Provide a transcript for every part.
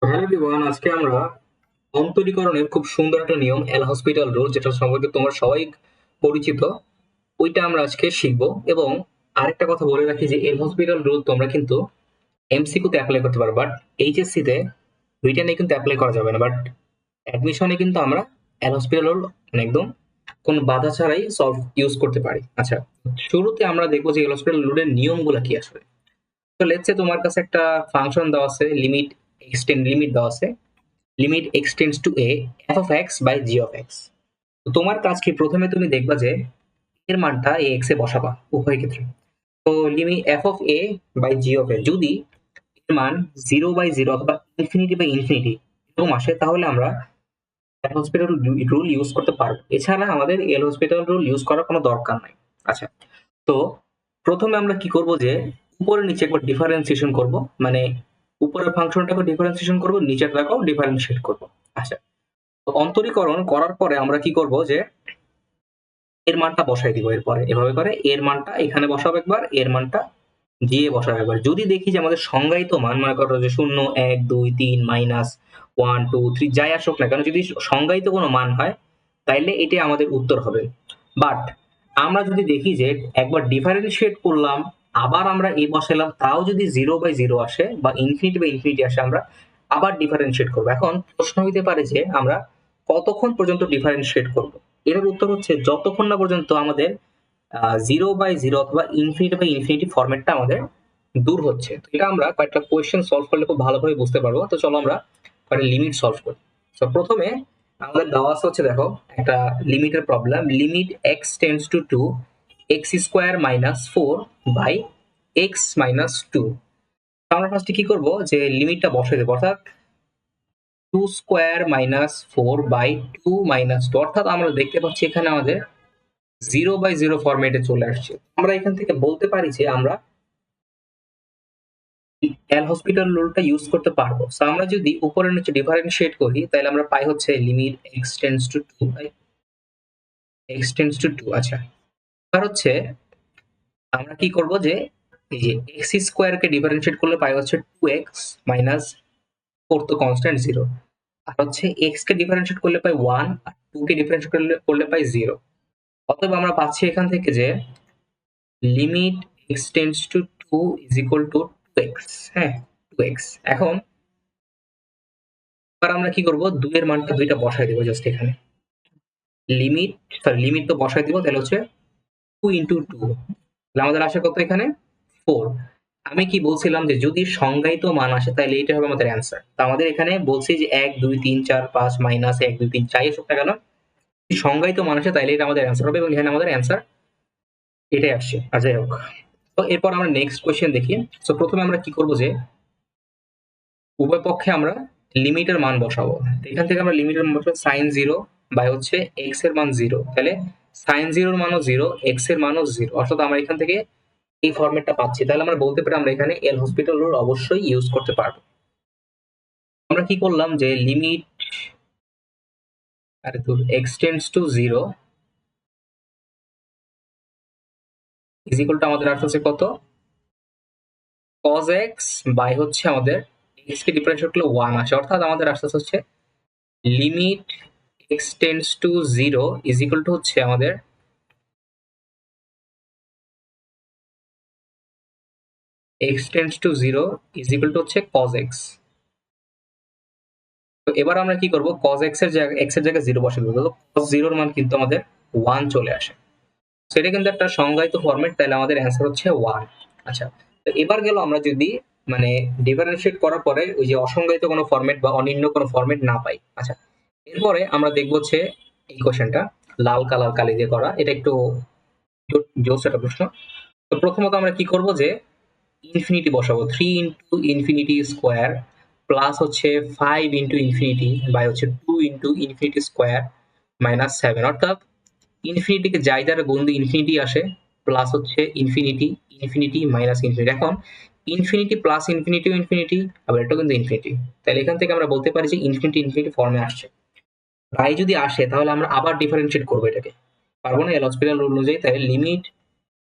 Hello everyone, আজকে আমরা অন্তরীকরণের খুব সুন্দর একটা নিয়ম এল হসপিটাল রুল, যেটা সম্পর্কে তোমরা সবাই পরিচিত, ওইটা আমরা আজকে শিখবো। এবং আরেকটা কথা বলে রাখি যে এল হসপিটাল রুল তোমরা কিন্তু এমসিকিউ তে অ্যাপ্লাই করতে পারো, বাট এইচএসসি তে রিটেনে কিন্তু অ্যাপ্লাই করা যাবে না। বাট অ্যাডমিশনে কিন্তু আমরা এল হসপিটাল রুল মানে একদম কোনো বাধা ছাড়াই সলভ ইউজ করতে পারি। আচ্ছা, শুরুতে আমরা দেখবো যে এল হসপিটাল রুলের নিয়মগুলো কি আসলে। তো লেটস সে তোমার কাছে একটা ফাংশন দেওয়া আছে, লিমিট দেওয়া আছে, limit x tends to a f of x by G of x. তো তোমার কাজ কি, প্রথমে তুমি দেখবা যে এর মানটা এ এক্স এ বসাবা উভয় ক্ষেত্রে। তো limit F of A by G of A যদি এর মান 0/0 অথবা ইনফিনিটি এরকম আসে, তাহলে আমরা এল হসপিটাল রুল ইউজ করতে পারবো। এছাড়া আমাদের এল হসপিটাল রুল ইউজ করার কোনো দরকার নাই। আচ্ছা, তো প্রথমে আমরা কি করব যে উপরে নিচে একবার ডিফারেন্সিয়েশন করব, মানে উপরের ফাংশনটাকে ডিফারেন্সিয়েশন করব, নিচেরটাকেও ডিফারেন্সিয়েট করব। আচ্ছা, তো অন্তরীকরণ করার পরে আমরা কি করব যে এর মানটা বসাই দিব। এরপরে এভাবে করে এর মানটা এখানে বসাবো একবার, এর মানটা জি এ বসাবো একবার। যদি দেখি যে আমাদের সংজ্ঞায়িত মান, মনে করো যে 0 1 2 3 মাইনাস 1 2 3 যাই আসুক না কেন, যদি সংজ্ঞায়িত কোনো মান হয় তাইলে এটাই আমাদের উত্তর হবে। বাট আমরা যদি দেখি যে একবার ডিফারেন্সিয়েট করলাম, আবার আমরা এ বসালাম, তাও যদি 0/0 আসে বা ইনফিনিটি আসে, আমরা আবার ডিফারেন্সিয়েট করবো। এখন প্রশ্ন হইতে পারে যে আমরা কতক্ষণ পর্যন্ত ডিফারেন্সিয়েট করব। এর উত্তর হচ্ছে যতক্ষণ না পর্যন্ত আমাদের 0/0 অথবা ইনফিনিটি ফরম্যাটটা আমাদের দূর হচ্ছে। তো এটা আমরা কয়েকটা কোয়েশ্চেন সলভ করলে খুব ভালোভাবে বুঝতে পারবো। তো চলো আমরা কয়েকটা লিমিট সলভ করি। তো প্রথমে আমাদের দেওয়া আছে হচ্ছে, দেখো একটা লিমিটের problem, limit x tends to 2 x square minus 4 by x minus 2। আমরা ফার্স্টে কি করব যে লিমিটটা বসাই দেবো, অর্থাৎ 2 স্কোয়ার মাইনাস 4 বাই 2 মাইনাস 2, অর্থাৎ আমরা দেখতে পাচ্ছি এখানে আমাদের 0/0 ফরম্যাটে চলে আসছে। আমরা এখান থেকে বলতে পারি যে আমরা এল হসপিটাল রুলটা ইউজ করতে পারবো। সো আমরা যদি উপরে নিচে ডিফারেন্সিয়েট করি, তাহলে আমরা পাই হচ্ছে limit x tends to 2 by x tends to 2। আচ্ছা, এবার হচ্ছে আমরা কি করব যে এই যে এক্স স্কোয়ার কে ডিফারেন্সিয়েট করলে পাই হচ্ছে 2x মাইনাস 4, তো কনস্ট্যান্ট 0। আর হচ্ছে এক্স কে ডিফারেন্সিয়েট করলে পাই 1, আর 2 কে ডিফারেন্সিয়েট করলে পাই 0। অতএব আমরা পাচ্ছি এখান থেকে যে limit x tends to 2 is equal to 2x। হ্যাঁ, 2x। এখন এবার আমরা কি করব, 2 এর মানটা 2টা বসাই দেব জাস্ট এখানে। লিমিট লিমিট তো বসাই দিব, তাহলে হচ্ছে 2 ইনটু 2, তাহলে আমাদের আসে কত এখানে 4। আমি কি বলছিলাম যে যদি সংজ্ঞায়িত মান আসে তাহলে এটা হবে আমাদের অ্যান্সার। তো আমাদের এখানে বলছি যে 1 2 3 4 5 মাইনাস 1 2 3 যাই আসুক না কেন, যদি সংজ্ঞায়িত মান আসে তাহলে এটা আমাদের অ্যান্সার হবে, এবং এখানে আমাদের অ্যান্সার এটাই আসছে। আর যাই হোক, তো এরপর আমরা নেক্সট কোয়েশ্চেন দেখি। তো প্রথমে আমরা কি করব যে উভয় পক্ষে আমরা লিমিটের মান বসাবো। তো এখান থেকে আমরা লিমিটের মান বসাবো sin 0 বাই হচ্ছে x এর মান 0, তাহলে sin 0 এর মানও 0, x এর মানও 0, অর্থাৎ আমরা এখান থেকে এই ফরম্যাটটা পাচ্ছি। তাহলে আমরা বলতে পারি আমরা এখানে এল হসপিটাল রুল অবশ্যই ইউজ করতে পারবো। আমরা কি করলাম যে limit x tends to 0 is equal to আমাদের আসছে হচ্ছে কত, cos x বাই হচ্ছে আমাদের x কে ডিফারেন্সিয়েট করলে 1 আসে, অর্থাৎ আমাদের আসছে হচ্ছে limit x tends to 0 is equal to হচ্ছে আমাদের x tends to 0 is equal to হচ্ছে cos x। তো এবার আমরা কি করব, cos x এর জায়গায় x এর জায়গায় 0 বসিয়ে দেব। তো cos 0 এর মান কিন্তু আমাদের 1 চলে আসে। সেটা কিন্তু একটা সংজ্ঞায়িত ফরম্যাট, তাহলে আমাদের অ্যান্সার হচ্ছে 1। আচ্ছা, তো এবার গেল আমরা যদি মানে ডিফারেন্সিয়েট করার পরে ওই যে অসংজ্ঞায়িত কোনো ফরম্যাট বা অনির্ণ কোনো ফরম্যাট না পাই। আচ্ছা, এরপরে আমরা দেখব হচ্ছে এই কোশ্চেনটা লাল কালার কালি দিয়ে করা, এটা একটু জোস একটা প্রশ্ন। তো প্রথমত আমরা কি করব যে ইনফিনিটি বসাবো, 3 ইন্টু ইনফিনিটি স্কোয়ার প্লাস হচ্ছে 5 ইন্টু ইনফিনিটি বাই হচ্ছে 2 ইন্টু ইনফিনিটি স্কোয়ার মাইনাস 7, অর্থাৎ ইনফিনিটিকে যাই দ্বারা গুণ দিয়ে ইনফিনিটি আসে, প্লাস হচ্ছে ইনফিনিটি ইনফিনিটি মাইনাস ইনফিনিটি। এখন ইনফিনিটি প্লাস ইনফিনিটি ইনফিনিটি, আবার এটাও কিন্তু ইনফিনিটি, তাহলে এখান থেকে আমরা বলতে পারি যে ইনফিনিটি ইনফিনিটি ফর্মে আসছে। তাই যদি আসে তাহলে আমরা আবার ডিফারেন্সিয়েট করবো এটাকে, পারবো না এল হসপিটাল রুল অনুযায়ী। তাহলে limit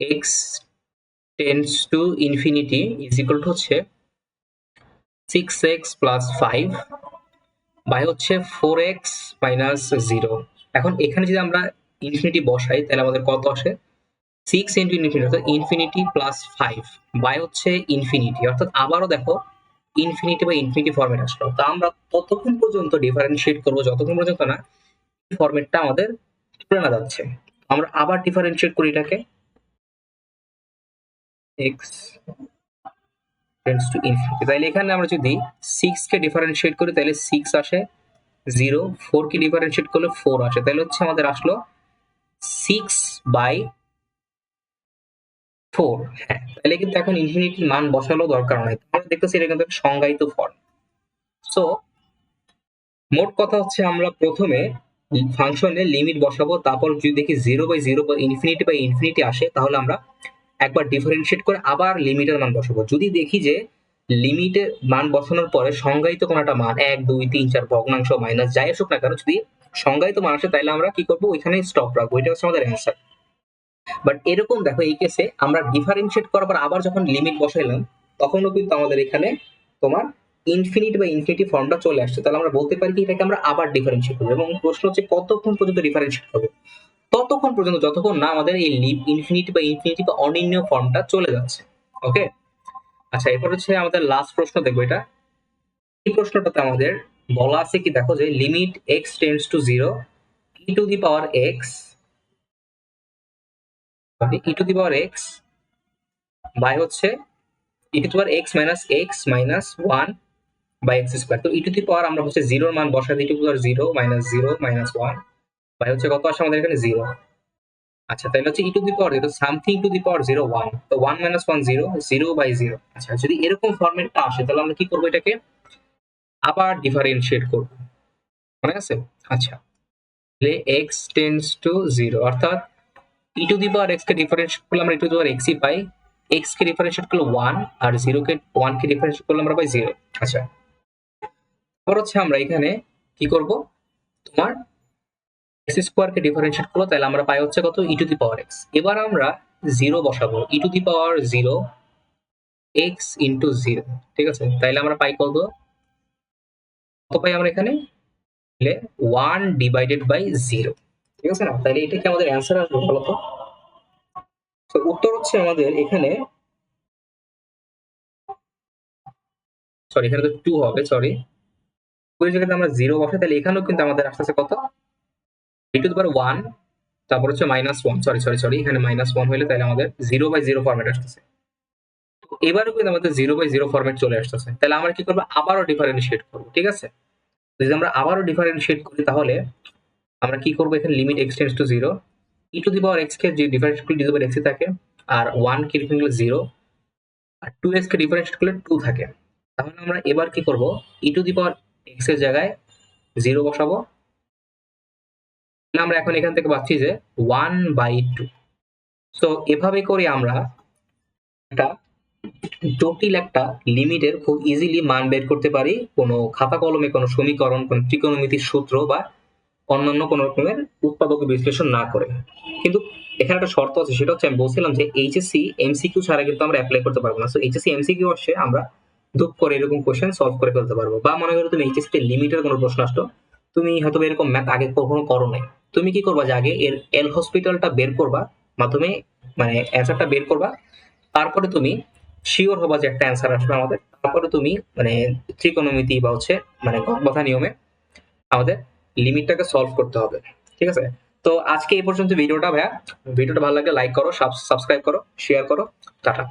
x tends to infinity is equal to হচ্ছে 6x প্লাস 5 বাই হচ্ছে 4x মাইনাস 0। এখন এখানে যদি আমরা ইনফিনিটি বসাই তাহলে আমাদের কত আসে? 6 ইন্টু ইনফিনিটি অর্থাৎ ইনফিনিটি প্লাস 5 বাই হচ্ছে ইনফিনিটি অর্থাৎ আবারও দেখো ইনফিনিটি বা ইনফিনিটি ফরম্যাট আসলো। তা আমরা ততক্ষণ পর্যন্ত ডিফারেন্সিয়েট করবো যতক্ষণ পর্যন্ত না ফরম্যাটটা আমাদের তুলে না যাচ্ছে। আমরা আবার ডিফারেন্সিয়েট করি এটাকে, x টেন্ডস টু ইনফিনিটি। তাহলে এখানে আমরা যদি 6 কে ডিফারেন্সিয়েট করি তাহলে 6 আসে, 0 4 কে ডিফারেন্সিয়েট করলে 4 আসে, তাহলে হচ্ছে আমাদের আসলো 6/4। হ্যাঁ, তাহলে কিন্তু এখন ইনফিনিটির মান বসালো দরকার নাই, আমরা দেখতেছি এটা কিন্তু একটা সংজ্ঞায়িত ফর্ম। সো মোট কথা হচ্ছে আমরা প্রথমে ফাংশনে লিমিট বসাবো, তারপর যদি দেখি 0/0 বা ইনফিনিটি আসে তাহলে আমরা একবার ডিফারেন্সিয়েট করে আবার লিমিটের মান বসাবো। যদি দেখি যে লিমিটের মান বসানোর পরে সংজ্ঞায়িত কোনো একটা মান 1 2 3 4 ভগ্নাংশ মাইনাস যাই আসুক না কেন, যদি সংজ্ঞায়িত মান আসে তাহলে আমরা কি করবো, ওইখানে স্টপ রাখবো, এটা হচ্ছে আমাদের অ্যান্সার। বাট এরকম দেখো এই কেসে আমরা ডিফারেন্সিয়েট করার পর আবার যখন লিমিট বসাইলাম তখনও কিন্তু আমাদের এখানে তোমার ইনফিনিটি বা ইনফিনিটি ফর্মটা চলে আসছে, তাহলে আমরা বলতে পারি কি এটাকে আমরা আবার ডিফারেন্সিয়েট করবো। এবং প্রশ্ন হচ্ছে কতক্ষণ পর্যন্ত ডিফারেন্সিয়েট করবো? ততক্ষণ পর্যন্ত যতক্ষণ না আমাদের এই ইনফিনিটি বা অনির্ণীয় ফর্মটা চলে যাচ্ছে। ওকে, আচ্ছা এরপর হচ্ছে আমাদের লাস্ট প্রশ্ন দেখবো। এটা এই প্রশ্নটাতে আমাদের বলা আছে কি, দেখো যে limit x tends to 0 e to the power x by হচ্ছে e to the power x minus 1 by x square. তো e টু দি পাওয়ার আমরা হচ্ছে 0 এর মান বসাই দিই, e to the power 0 minus 1 by হচ্ছে কত আসে আমাদের এখানে 0। আচ্ছা তাহলে হচ্ছে e to the power 0 something to the power 0 1, তো 1 মাইনাস 1 0, 0/0। আচ্ছা যদি এরকম ফরম্যাটটা আসে তাহলে আমরা কি করব, এটাকে আবার ডিফারেন্সিয়েট করব, মনে আছে? আচ্ছা তাহলে x টেন্ডস টু 0 অর্থাৎ e to the power x K differentiate করলে আমরা e to the power x E pi, x K differentiate করলে 1 আর 1 কে ডিফারেন্সিয়েট করলে আমরা পাই 0। আচ্ছা তারপর হচ্ছে আমরা এখানে কি করব, তোমার x স্কয়ার কে ডিফারেন্সিয়েট করলো তাহলে আমরা পাই হচ্ছে কত, e to the power x। এবার আমরা 0 বসাবো, e to the power 0 x into 0, ঠিক আছে? তাইলে আমরা পাই কত পাই আমরা এখানে, তাহলে 1 ডিভাইডেড বাই 0, ঠিক আছে না? তাহলে এটা কি আমাদের অ্যান্সার আসবে বলো তো? তো উত্তর হচ্ছে আমাদের এখানে, সরি এখানে তো 2 হবে, সরি 2 এর জায়গায় আমরা 0 বসাই তাহলে এখানেও কিন্তু আমাদের আসছে কত, e টু দি পাওয়ার 1 তারপর হচ্ছে -1, সরি এখানে -1 হইলে তাহলে আমাদের 0/0 ফরম্যাট আসছে। এবারও কিন্তু আমাদের 0/0 ফরম্যাট চলে আসতেছে, তাহলে আমরা কি করবো, আবারও ডিফারেন্সিয়েট করবো, ঠিক আছে? যদি আমরা আবারও ডিফারেন্সিয়েট করি তাহলে আমরা কি করবো, এখানে limit x tends to 0 e to the power x কে যে ডিফারেন্সিয়েট করলে e to the power x থাকে, আর 1 কে ডিফারেন্সিয়েট করলে 0, আর 2x কে ডিফারেন্সিয়েট করলে 2 থাকে। তাহলে আমরা এবার কি করব, e to the power x এর জায়গায় 0 বসাবো, তাহলে আমরা এখন এখান থেকে পাচ্ছি যে 1/2। সো এভাবে করে আমরা একটা জটিল একটা লিমিটের খুব ইজিলি মান বের করতে পারি, কোনো খাতা কলমে কোনো সমীকরণ, কোনো ত্রিকোণমিতির সূত্র বা অন্যান্য কোনো রকমের উৎপাদক বিশ্লেষণ না করে। কিন্তু এখানে একটা শর্ত আছে, সেটা হচ্ছে আমি বলছিলাম যে এইচএসসি এমসিকিউ ছাড়া কিন্তু আমরা অ্যাপ্লাই করতে পারবো না। সো এইচএসসি এমসিকিউ আসছে আমরা ধুপ করে এরকম কোশ্চেন সলভ করে ফেলতে পারবো। বা মনে করো তুমি এইচএসসি তে লিমিটের কোনো প্রশ্ন আসলো, তুমি হয়তো এরকম ম্যাথ আগে কখনো করো নাই, তুমি কি করবা যে আগে এর এল হসপিটালটা বের করবা, মাধ্যমে মানে অ্যান্সারটা বের করবা, তারপরে তুমি শিওর হবা যে একটা অ্যান্সার আসবে আমাদের, তারপরে তুমি মানে ত্রিকোণমিতি বা হচ্ছে মানে কথা নিয়মে আমাদের লিমিটটাকে সলভ করতে হবে, ঠিক আছে? তো আজকে এই পর্যন্ত ভিডিওটা ভাইয়া, ভিডিওটা ভালো লাগলে লাইক করো, সাবস্ক্রাইব করো, শেয়ার করো, টাটা।